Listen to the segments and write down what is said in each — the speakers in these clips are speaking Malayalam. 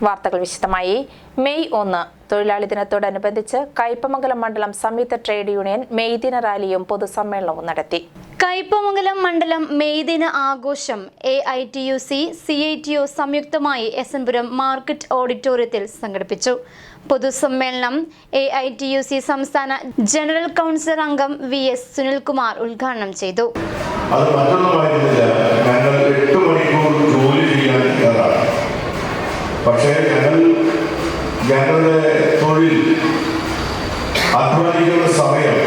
വാർത്തകൾ വിശദമായി. മെയ് 1 തൊഴിലാളി ദിനത്തോടനുബന്ധിച്ച് കയ്പമംഗലം മണ്ഡലം സംയുക്ത ട്രേഡ് യൂണിയൻ മെയ് ദിന റാലിയും പൊതുസമ്മേളനവും നടത്തി. കയ്പമംഗലം മണ്ഡലം മെയ് ദിന ആഘോഷം AITUC CITO സംയുക്തമായി എസ്എൻപുരം മാർക്കറ്റ് ഓഡിറ്റോറിയത്തിൽ സംഘടിപ്പിച്ചു. പൊതുസമ്മേളനം AITUC സംസ്ഥാന ജനറൽ കൗൺസിൽ അംഗം VS സുനിൽകുമാർ ഉദ്ഘാടനം ചെയ്തു. പക്ഷേ ഞങ്ങളുടെ തൊഴിൽ അധ്വാനിക്കുന്ന സമയം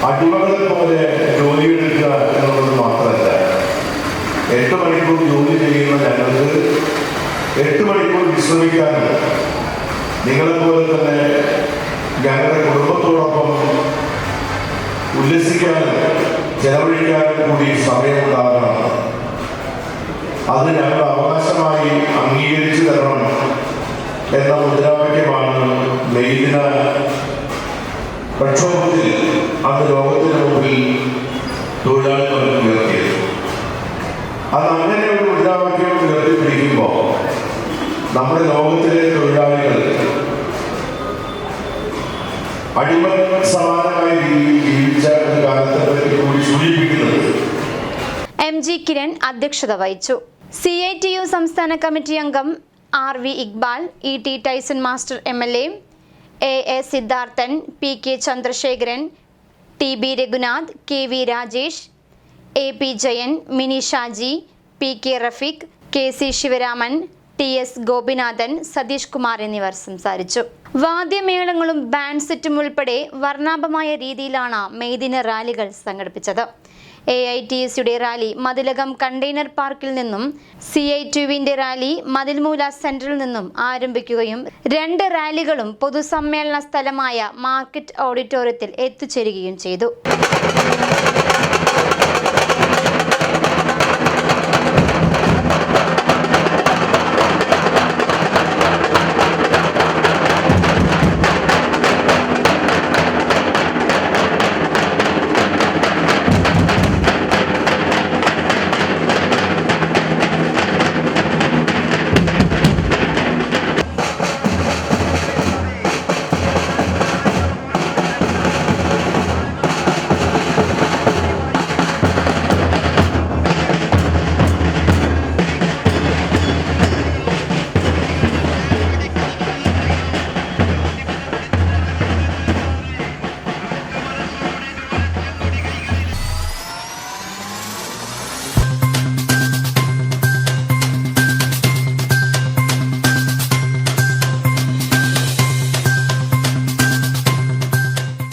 അടിമകളെ പോലെ ജോലിയെടുക്കുക എന്നുള്ളത് മാത്രമല്ല, 8 മണിക്കൂർ ജോലി ചെയ്യുന്ന ഞങ്ങൾക്ക് 8 മണിക്കൂർ വിശ്രമിക്കാനും നിങ്ങളെപ്പോലെ തന്നെ ഞങ്ങളുടെ കുടുംബത്തോടൊപ്പം ഉല്ലസിക്കാനും ചെലവഴിക്കാനും കൂടി സമയമുണ്ടാകണം. അത് ഞങ്ങളുടെ അവകാശമായി അംഗീകരിച്ചു തരണം എന്ന മുദ്രാവാക്യമാണ് മെയ് ദിന പ്രക്ഷോഭത്തിൽ അന്ന് ലോകത്തിന് മുമ്പിൽ തൊഴിലാളികൾ ഉയർത്തിയത്. അത് അങ്ങനെ ഒരു മുദ്രാവാക്യം ഉയർത്തിപ്പിടിക്കുമ്പോൾ നമ്മുടെ ലോകത്തിലെ തൊഴിലാളികൾ അടിമ സമാനമായ രീതിയിൽ ജീവിച്ച ഒരു കാലത്തെ പറ്റി കൂടി സൂചിപ്പിക്കുന്നത്. MG കിരൺ അധ്യക്ഷത വഹിച്ചു. CITU സംസ്ഥാന കമ്മിറ്റി അംഗം RV Iqbal, ET Tyson master MLA, AA Siddharthan, PK Chandrasekharan, TB Raghunath, KV Rajesh, AP Jayan, Mini Shaji, PK Rafeeq, KC Sivaraman, TS Gopinathan, Satheesh Kumar എന്നിവർ സംസാരിച്ചു. വാദ്യമേളങ്ങളും ബാൻഡ് സെറ്റും ഉൾപ്പെടെ വർണ്ണാഭമായ രീതിയിലാണ് മെയ് ദിന റാലികൾ സംഘടിപ്പിച്ചത്. AITUCയുടെ റാലി മതിലകം കണ്ടെയ്നർ പാർക്കിൽ നിന്നും CITUവിന്റെ റാലി മതിൽമൂല സെന്ററിൽ നിന്നും ആരംഭിക്കുകയും 2 റാലികളും പൊതുസമ്മേളന സ്ഥലമായ മാർക്കറ്റ് ഓഡിറ്റോറിയത്തിൽ എത്തിച്ചേരുകയും ചെയ്തു.